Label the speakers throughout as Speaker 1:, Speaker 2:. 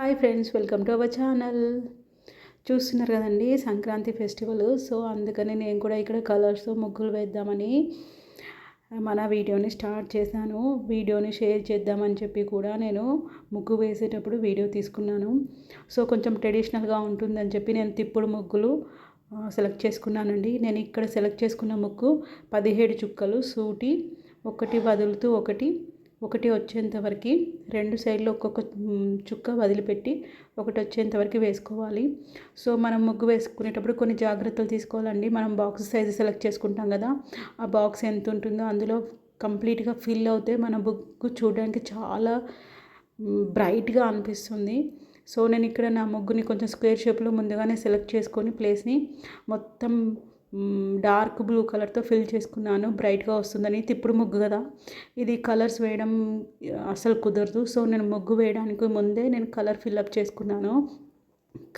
Speaker 1: Hi friends, welcome to our channel. చూస్తున్నారు కదండి Sankranti festival. So అందుకని నేను కూడా ఇక్కడ కలర్స్తో ముగ్గులు వేద్దామని మన వీడియోని స్టార్ట్ చేశాను. వీడియోని షేర్ చేద్దామని చెప్పి కూడా నేను ముగ్గు వేసేటప్పుడు వీడియో తీసుకున్నాను. సో కొంచెం ట్రెడిషనల్గా ఉంటుందని చెప్పి నేను తిప్పుడు ముగ్గులు సెలెక్ట్ చేసుకున్నానండి. నేను ఇక్కడ సెలెక్ట్ చేసుకున్న ముగ్గు 17 చుక్కలు సూటి, ఒకటి వదులుతూ ఒకటి వచ్చేంతవరకు రెండు సైడ్లో ఒక్కొక్క చుక్క వదిలిపెట్టి ఒకటి వచ్చేంతవరకు వేసుకోవాలి. సో మనం ముగ్గు వేసుకునేటప్పుడు కొన్ని జాగ్రత్తలు తీసుకోవాలండి. మనం బాక్స్ సైజు సెలెక్ట్ చేసుకుంటాం కదా, ఆ బాక్స్ ఎంత ఉంటుందో అందులో కంప్లీట్గా ఫిల్ అవుతే మన ముగ్గు చూడడానికి చాలా బ్రైట్గా అనిపిస్తుంది. సో నేను ఇక్కడ నా ముగ్గుని కొంచెం స్క్వేర్ షేప్లో ముందుగానే సెలెక్ట్ చేసుకొని ప్లేస్ని మొత్తం డార్క్ బ్లూ కలర్తో ఫిల్ చేసుకున్నాను. బ్రైట్గా వస్తుందని. తిప్పుడు ముగ్గు కదా, ఇది కలర్స్ వేయడం అసలు కుదరదు. సో నేను ముగ్గు వేయడానికి ముందే నేను కలర్ ఫిల్అప్ చేసుకున్నాను.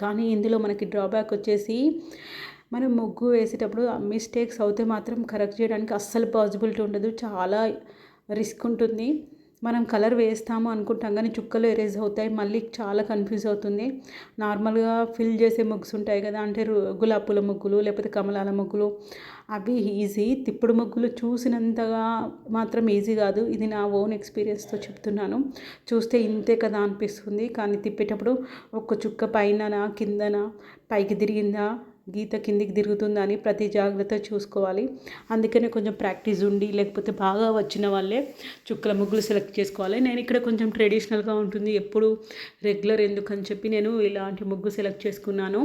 Speaker 1: కానీ ఇందులో మనకి డ్రాబ్యాక్ వచ్చేసి, మనం ముగ్గు వేసేటప్పుడు మిస్టేక్స్ అవుతే మాత్రం కరెక్ట్ చేయడానికి అస్సలు పాసిబిలిటీ ఉండదు. చాలా రిస్క్ ఉంటుంది. మనం కలర్ వేస్తాము అనుకుంటాం కానీ చుక్కలు ఎరేజ్ అవుతాయి, మళ్ళీ చాలా కన్ఫ్యూజ్ అవుతుంది. నార్మల్గా ఫిల్ చేసే ముగ్గులు ఉంటాయి కదా, అంటే గులాబీ పూల ముగ్గులు లేకపోతే కమలాల ముగ్గులు, అవి ఈజీ. తిప్పుడు ముగ్గులు చూసినంతగా మాత్రం ఈజీ కాదు. ఇది నా ఓన్ ఎక్స్పీరియన్స్తో చెప్తున్నాను. చూస్తే ఇంతే కదా అనిపిస్తుంది, కానీ తిప్పేటప్పుడు ఒక్క చుక్క పైన కిందన పైకి తిరిగిందా, గీత కిందికి తిరుగుతుందని ప్రతి జాగ్రత్త చూసుకోవాలి. అందుకనే కొంచెం ప్రాక్టీస్ ఉండి లేకపోతే బాగా వచ్చిన వాళ్ళే చుక్కల ముగ్గులు సెలెక్ట్ చేసుకోవాలి. నేను ఇక్కడ కొంచెం ట్రెడిషనల్గా ఉంటుంది, ఎప్పుడు రెగ్యులర్ ఎందుకని చెప్పి నేను ఇలాంటి ముగ్గు సెలెక్ట్ చేసుకున్నాను.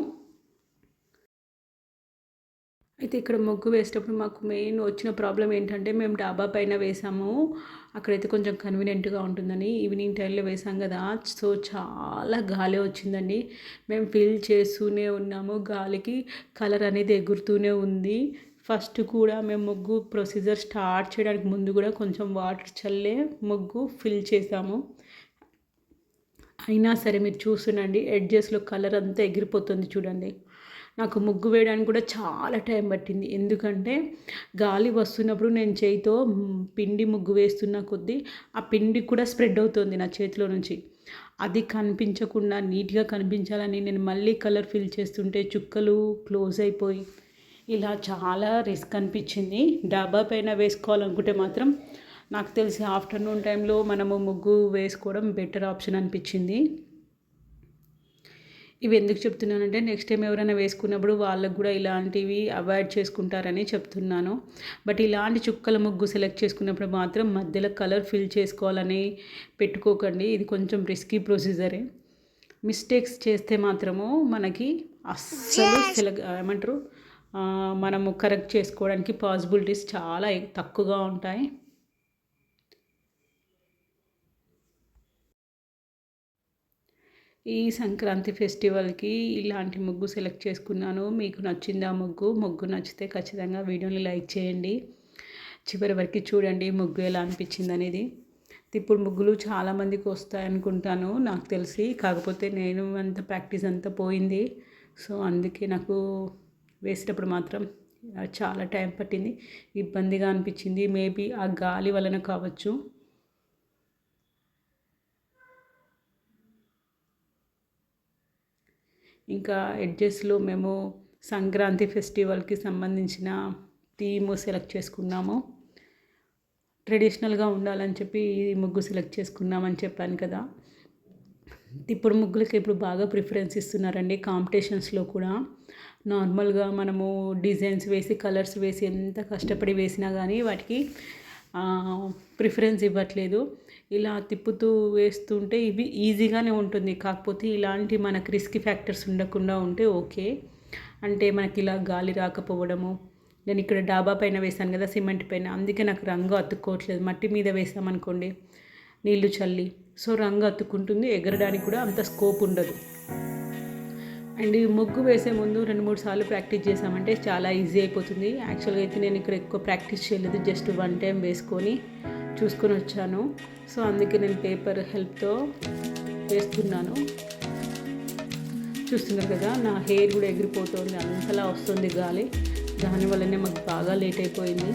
Speaker 1: అయితే ఇక్కడ ముగ్గు వేసేటప్పుడు మాకు మెయిన్ వచ్చిన ప్రాబ్లం ఏంటంటే, మేము డాబా పైన వేసాము, అక్కడైతే కొంచెం కన్వీనియంట్గా ఉంటుందని ఈవినింగ్ టైంలో వేసాం కదా. సో చాలా గాలి వచ్చిందండి. మేము ఫిల్ చేస్తూనే ఉన్నాము, గాలికి కలర్ అనేది ఎగురుతూనే ఉంది. ఫస్ట్ కూడా మేము ముగ్గు ప్రొసీజర్ స్టార్ట్ చేయడానికి ముందు కూడా కొంచెం వాటర్ చల్లే ముగ్గు ఫిల్ చేసాము. అయినా సరే మీరు చూస్తుండండి, ఎడ్జెస్లో కలర్ అంతా ఎగిరిపోతుంది చూడండి. నాకు ముగ్గు వేయడానికి కూడా చాలా టైం పట్టింది. ఎందుకంటే గాలి వస్తున్నప్పుడు నేను చేయితో పిండి ముగ్గు వేస్తున్న కొద్దీ ఆ పిండి కూడా స్ప్రెడ్ అవుతుంది నా చేతిలో నుంచి. అది కనిపించకుండా నీట్గా కనిపించాలని నేను మళ్ళీ కలర్ ఫిల్ చేస్తుంటే చుక్కలు క్లోజ్ అయిపోయి ఇలా చాలా రిస్క్ అనిపించింది. డాబా పైన వేసుకోవాలనుకుంటే మాత్రం నాకు తెలిసి ఆఫ్టర్నూన్ టైంలో మనము ముగ్గు వేసుకోవడం బెటర్ ఆప్షన్ అనిపించింది. ఇవి ఎందుకు చెప్తున్నానంటే, నెక్స్ట్ టైం ఎవరైనా వేసుకున్నప్పుడు వాళ్ళకు కూడా ఇలాంటివి అవాయిడ్ చేసుకుంటారని చెప్తున్నాను. బట్ ఇలాంటి చుక్కల ముగ్గు సెలెక్ట్ చేసుకున్నప్పుడు మాత్రం మధ్యలో కలర్ ఫిల్ చేసుకోవాలని పెట్టుకోకండి. ఇది కొంచెం రిస్కీ ప్రొసీజరే. మిస్టేక్స్ చేస్తే మాత్రము మనకి అస్సలు ఏమంటారు, మనము కరెక్ట్ చేసుకోవడానికి పాసిబిలిటీస్ చాలా తక్కువగా ఉంటాయి. ఈ సంక్రాంతి ఫెస్టివల్కి ఇలాంటి ముగ్గు సెలెక్ట్ చేసుకున్నాను. మీకు నచ్చిందా ముగ్గు నచ్చితే ఖచ్చితంగా వీడియోని లైక్ చేయండి. చివరి వరకు చూడండి ముగ్గు ఎలా అనిపించింది అనేది. ఇప్పుడు ముగ్గులు చాలామందికి వస్తాయనుకుంటాను నాకు తెలిసి, కాకపోతే నేను అంత ప్రాక్టీస్ అంతా పోయింది. సో అందుకే నాకు వేసేటప్పుడు మాత్రం చాలా టైం పట్టింది, ఇబ్బందిగా అనిపించింది. మేబీ ఆ గాలి వలన కావచ్చు. ఇంకా ఎడ్జెస్లో మేము సంక్రాంతి ఫెస్టివల్కి సంబంధించిన థీమ్ సెలెక్ట్ చేసుకున్నాము. ట్రెడిషనల్గా ఉండాలని చెప్పి ఈ ముగ్గు సెలెక్ట్ చేసుకున్నామని చెప్పాను కదా. ఇప్పుడు ముగ్గులకి ఇప్పుడు బాగా ప్రిఫరెన్స్ ఇస్తున్నారండి కాంపిటీషన్స్లో కూడా. నార్మల్గా మనము డిజైన్స్ వేసి కలర్స్ వేసి ఎంత కష్టపడి వేసినా కానీ వాటికి ప్రిఫరెన్స్ ఇవ్వట్లేదు. ఇలా తిప్పుతూ వేస్తుంటే ఇవి ఈజీగానే ఉంటుంది, కాకపోతే ఇలాంటి మనకు రిస్క్ ఫ్యాక్టర్స్ ఉండకుండా ఉంటే ఓకే. అంటే మనకి ఇలా గాలి రాకపోవడము. నేను ఇక్కడ డాబా పైన వేసాను కదా, సిమెంట్ పైన, అందుకే నాకు రంగు అతుక్కోవట్లేదు. మట్టి మీద వేసామనుకోండి నీళ్లు చల్లి, సో రంగు అతుక్కుంటుంది, ఎగరడానికి కూడా అంత స్కోప్ ఉండదు. అండ్ ఈ ముగ్గు వేసే ముందు 2-3 సార్లు ప్రాక్టీస్ చేసామంటే చాలా ఈజీ అయిపోతుంది. యాక్చువల్గా అయితే నేను ఇక్కడ ఎక్కువ ప్రాక్టీస్ చేయలేదు, జస్ట్ 1 టైం వేసుకొని చూసుకొని వచ్చాను. సో అందుకే నేను పేపర్ హెల్ప్తో వేస్తున్నాను. చూస్తున్నారు కదా, నా హెయిర్ కూడా ఎగిరిపోతుంది, అంతలా వస్తుంది గాలి. దానివల్లనే మాకు బాగా లేట్ అయిపోయింది.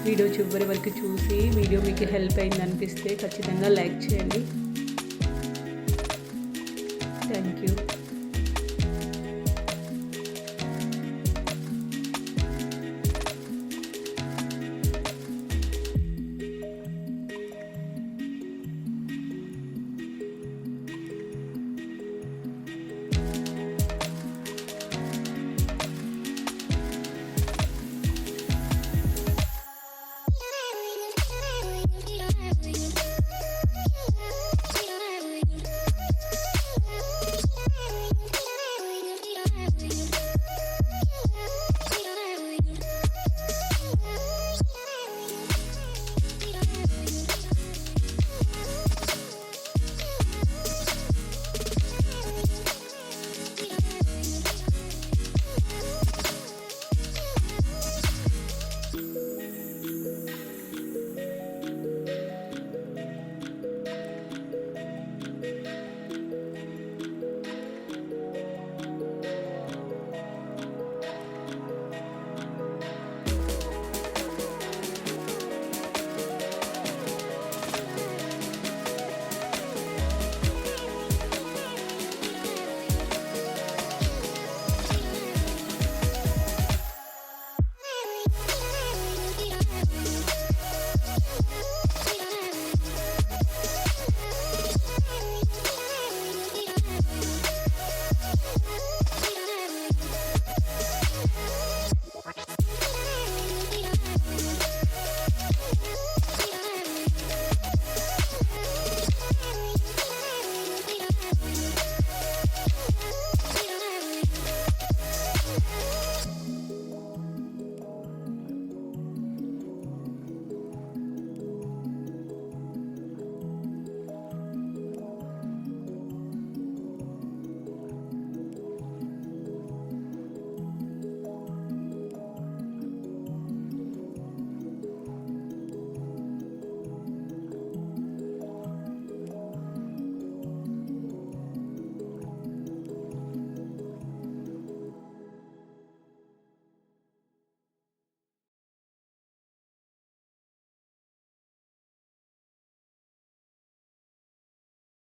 Speaker 1: వీడియో చివరి వరకు చూసి వీడియో మీకు హెల్ప్ అయింది అనిపిస్తే ఖచ్చితంగా లైక్ చేయండి. Thank you.